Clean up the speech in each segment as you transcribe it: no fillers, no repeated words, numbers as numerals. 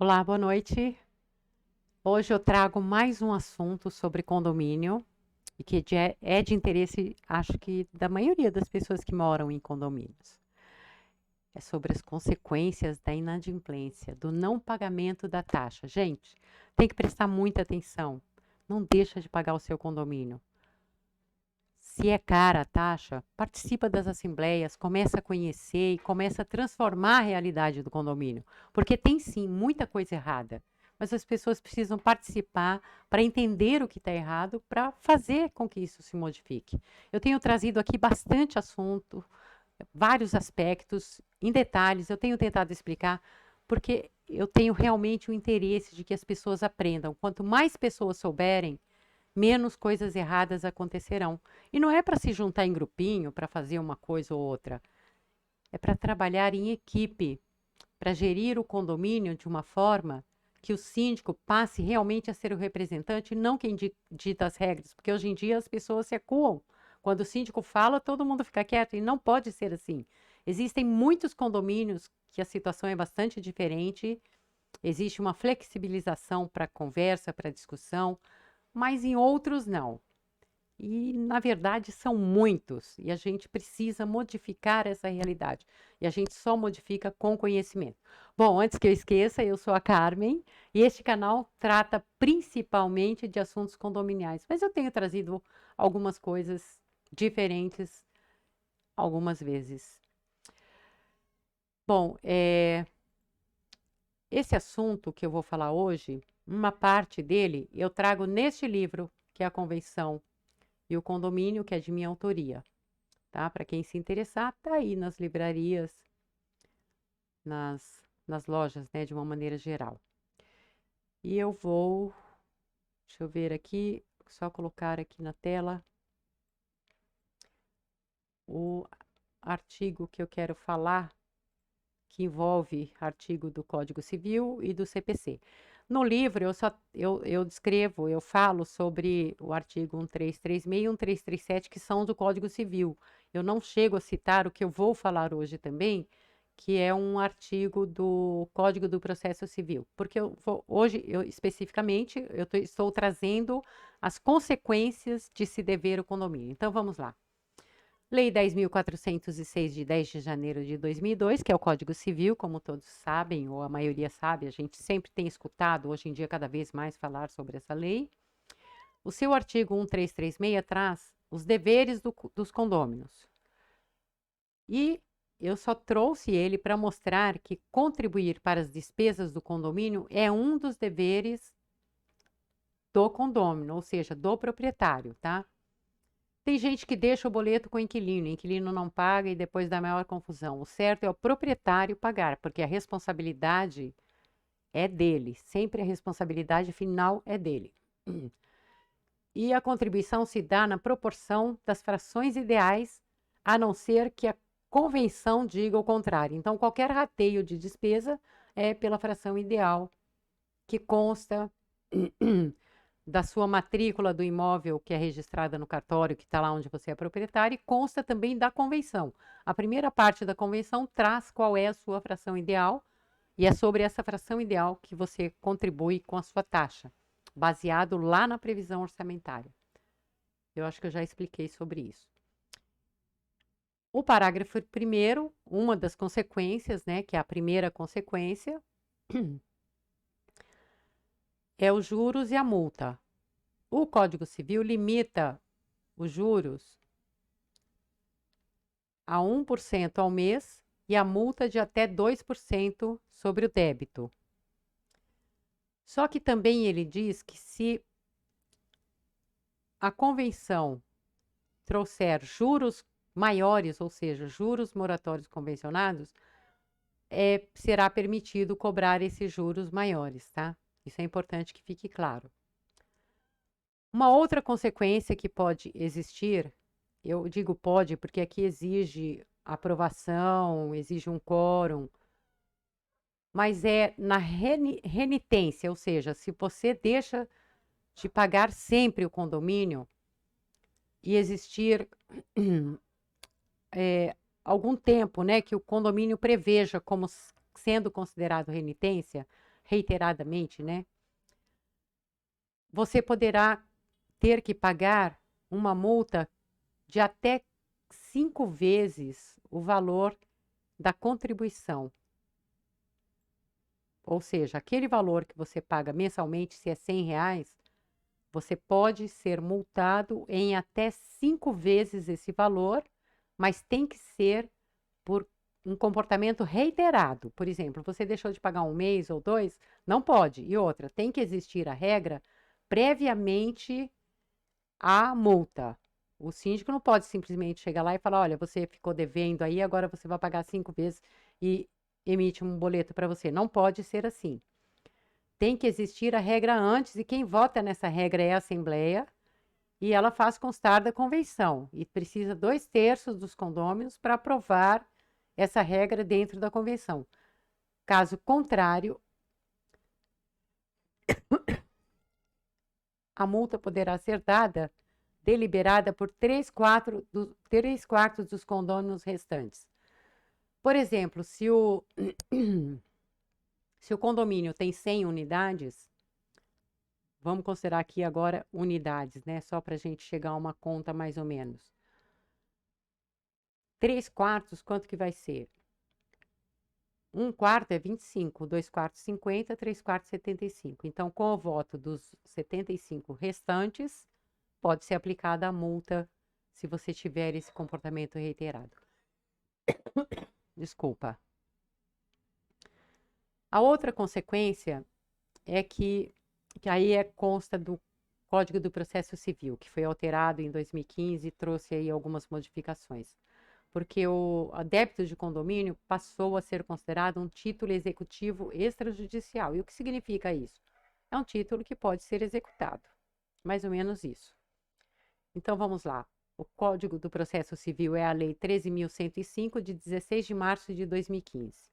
Olá, boa noite. Hoje eu trago mais um assunto sobre condomínio e que é de interesse, acho que da maioria das pessoas que moram em condomínios. É sobre as consequências da inadimplência, do não pagamento da taxa. Gente, tem que prestar muita atenção. Não deixa de pagar o seu condomínio. Se é cara a taxa, participa das assembleias, começa a conhecer e começa a transformar a realidade do condomínio. Porque tem sim muita coisa errada, mas as pessoas precisam participar para entender o que está errado, para fazer com que isso se modifique. Eu tenho trazido aqui bastante assunto, vários aspectos, em detalhes, eu tenho tentado explicar, porque eu tenho realmente o interesse de que as pessoas aprendam. Quanto mais pessoas souberem, menos coisas erradas acontecerão. E não é para se juntar em grupinho para fazer uma coisa ou outra. É para trabalhar em equipe, para gerir o condomínio de uma forma que o síndico passe realmente a ser o representante, não quem dita as regras, porque hoje em dia as pessoas se acuam. Quando o síndico fala, todo mundo fica quieto, e não pode ser assim. Existem muitos condomínios que a situação é bastante diferente, existe uma flexibilização para conversa, para discussão, mas em outros não. E, na verdade, são muitos, e a gente precisa modificar essa realidade. E a gente só modifica com conhecimento. Bom, antes que eu esqueça, eu sou a Carmen, e este canal trata principalmente de assuntos condominiais, mas eu tenho trazido algumas coisas diferentes algumas vezes. Bom, esse assunto que eu vou falar hoje, uma parte dele eu trago neste livro, que é a Convenção e o Condomínio, que é de minha autoria, tá? Para quem se interessar, tá aí nas livrarias, nas lojas, né, de uma maneira geral. E eu vou, deixa eu ver aqui, só colocar aqui na tela o artigo que eu quero falar, que envolve artigo do Código Civil e do CPC. No livro, eu descrevo, eu falo sobre o artigo 1336 e 1337, que são do Código Civil. Eu não chego a citar o que eu vou falar hoje também, que é um artigo do Código do Processo Civil. Porque hoje, especificamente, estou trazendo as consequências de se dever o condomínio. Então, vamos lá. Lei 10.406, de 10 de janeiro de 2002, que é o Código Civil, como todos sabem, ou a maioria sabe, a gente sempre tem escutado, hoje em dia, cada vez mais falar sobre essa lei. O seu artigo 1336 traz os deveres dos condôminos. E eu só trouxe ele para mostrar que contribuir para as despesas do condomínio é um dos deveres do condômino, ou seja, do proprietário, tá? Tem gente que deixa o boleto com o inquilino não paga e depois dá maior confusão. O certo é o proprietário pagar, porque a responsabilidade é dele, sempre a responsabilidade final é dele. E a contribuição se dá na proporção das frações ideais, a não ser que a convenção diga o contrário. Então, qualquer rateio de despesa é pela fração ideal, que consta da sua matrícula do imóvel que é registrada no cartório, que está lá onde você é proprietário, e consta também da convenção. A primeira parte da convenção traz qual é a sua fração ideal, e é sobre essa fração ideal que você contribui com a sua taxa, baseado lá na previsão orçamentária. Eu acho que eu já expliquei sobre isso. O parágrafo primeiro, uma das consequências, né, que é a primeira consequência, é os juros e a multa. O Código Civil limita os juros a 1% ao mês e a multa de até 2% sobre o débito. Só que também ele diz que se a convenção trouxer juros maiores, ou seja, juros moratórios convencionados, será permitido cobrar esses juros maiores, tá? Isso é importante que fique claro. Uma outra consequência que pode existir, eu digo pode porque aqui exige aprovação, exige um quórum, mas é na renitência, ou seja, se você deixa de pagar sempre o condomínio e existir algum tempo, né, que o condomínio preveja como sendo considerado renitência, reiteradamente, né? Você poderá ter que pagar uma multa de até 5 vezes o valor da contribuição. Ou seja, aquele valor que você paga mensalmente, se é R$ 100, você pode ser multado em até 5 vezes esse valor, mas tem que ser por um comportamento reiterado. Por exemplo, você deixou de pagar um mês ou 2, não pode. E outra, tem que existir a regra previamente à multa. O síndico não pode simplesmente chegar lá e falar: olha, você ficou devendo aí, agora você vai pagar 5 vezes e emite um boleto para você. Não pode ser assim. Tem que existir a regra antes, e quem vota nessa regra é a Assembleia, e ela faz constar da convenção. E precisa 2/3 dos condôminos para aprovar essa regra dentro da convenção. Caso contrário, a multa poderá ser deliberada por 3/4 dos condôminos restantes. Por exemplo, se o condomínio tem 100 unidades, vamos considerar aqui agora unidades, né? Só para a gente chegar a uma conta mais ou menos. 3/4, quanto que vai ser? 1/4 é 25, 2/4 50, 3/4 75. Então, com o voto dos 75 restantes, pode ser aplicada a multa se você tiver esse comportamento reiterado. Desculpa. A outra consequência é que aí consta do Código do Processo Civil, que foi alterado em 2015 e trouxe aí algumas modificações. Porque o débito de condomínio passou a ser considerado um título executivo extrajudicial. E o que significa isso? É um título que pode ser executado. Mais ou menos isso. Então, vamos lá. O Código do Processo Civil é a Lei 13.105, de 16 de março de 2015.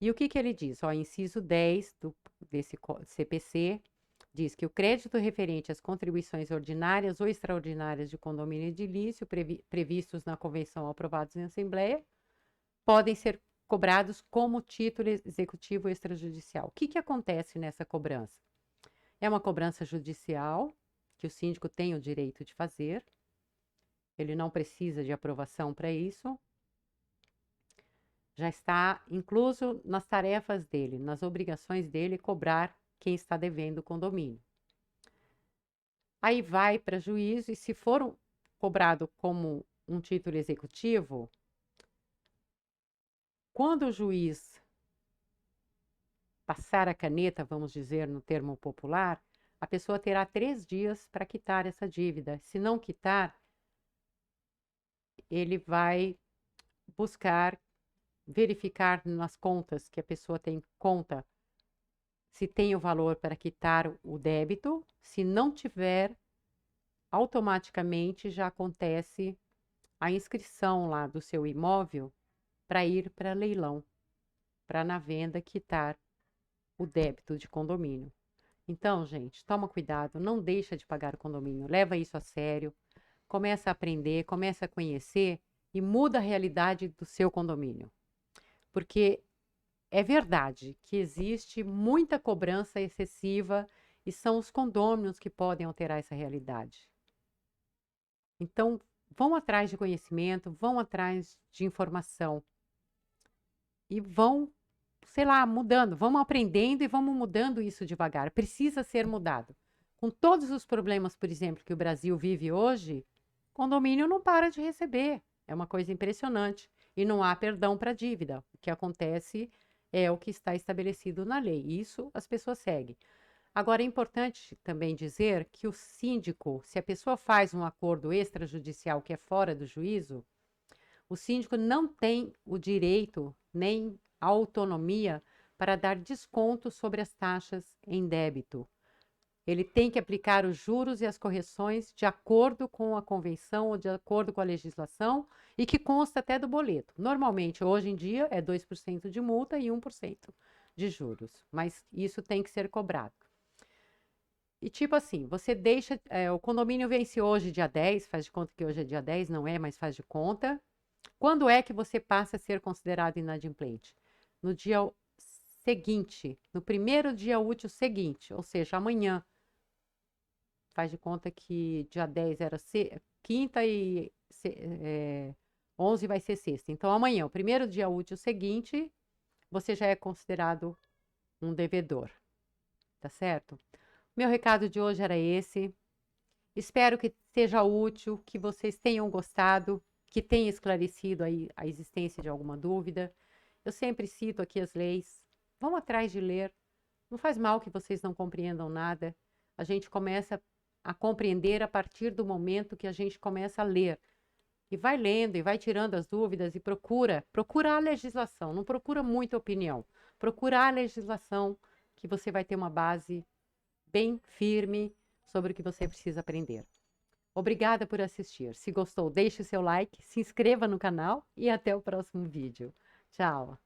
E o que ele diz? Inciso 10 desse CPC diz que o crédito referente às contribuições ordinárias ou extraordinárias de condomínio edilício previstos na convenção aprovados em Assembleia podem ser cobrados como título executivo extrajudicial. O que acontece nessa cobrança? É uma cobrança judicial que o síndico tem o direito de fazer. Ele não precisa de aprovação para isso. Já está incluso nas tarefas dele, nas obrigações dele, cobrar quem está devendo o condomínio. Aí vai para juízo, e se for cobrado como um título executivo, quando o juiz passar a caneta, vamos dizer no termo popular, a pessoa terá 3 dias para quitar essa dívida. Se não quitar, ele vai buscar verificar nas contas que a pessoa tem conta se tem o valor para quitar o débito. Se não tiver, automaticamente já acontece a inscrição lá do seu imóvel para ir para leilão, para na venda quitar o débito de condomínio. Então, gente, toma cuidado, não deixa de pagar o condomínio, leva isso a sério, começa a aprender, começa a conhecer e muda a realidade do seu condomínio. Porque é verdade que existe muita cobrança excessiva e são os condôminos que podem alterar essa realidade. Então, vão atrás de conhecimento, vão atrás de informação e vão, sei lá, mudando, vamos aprendendo e vamos mudando isso devagar. Precisa ser mudado. Com todos os problemas, por exemplo, que o Brasil vive hoje, condomínio não para de receber. É uma coisa impressionante. E não há perdão para dívida. O que acontece é o que está estabelecido na lei. Isso as pessoas seguem. Agora, é importante também dizer que o síndico, se a pessoa faz um acordo extrajudicial que é fora do juízo, o síndico não tem o direito nem a autonomia para dar desconto sobre as taxas em débito. Ele tem que aplicar os juros e as correções de acordo com a convenção ou de acordo com a legislação e que consta até do boleto. Normalmente, hoje em dia, é 2% de multa e 1% de juros, mas isso tem que ser cobrado. E tipo assim, você deixa, o condomínio vence hoje dia 10, faz de conta que hoje é dia 10, não é, mas faz de conta. Quando é que você passa a ser considerado inadimplente? No dia seguinte, no primeiro dia útil seguinte, ou seja, amanhã. Faz de conta que dia 10 era quinta e 11 vai ser sexta. Então, amanhã, o primeiro dia útil seguinte, você já é considerado um devedor, tá certo? Meu recado de hoje era esse. Espero que seja útil, que vocês tenham gostado, que tenha esclarecido aí a existência de alguma dúvida. Eu sempre cito aqui as leis. Vão atrás de ler. Não faz mal que vocês não compreendam nada. A gente começa a compreender a partir do momento que a gente começa a ler. E vai lendo e vai tirando as dúvidas e procura a legislação. Não procura muita opinião. Procura a legislação que você vai ter uma base bem firme sobre o que você precisa aprender. Obrigada por assistir. Se gostou, deixe o seu like, se inscreva no canal e até o próximo vídeo. Tchau!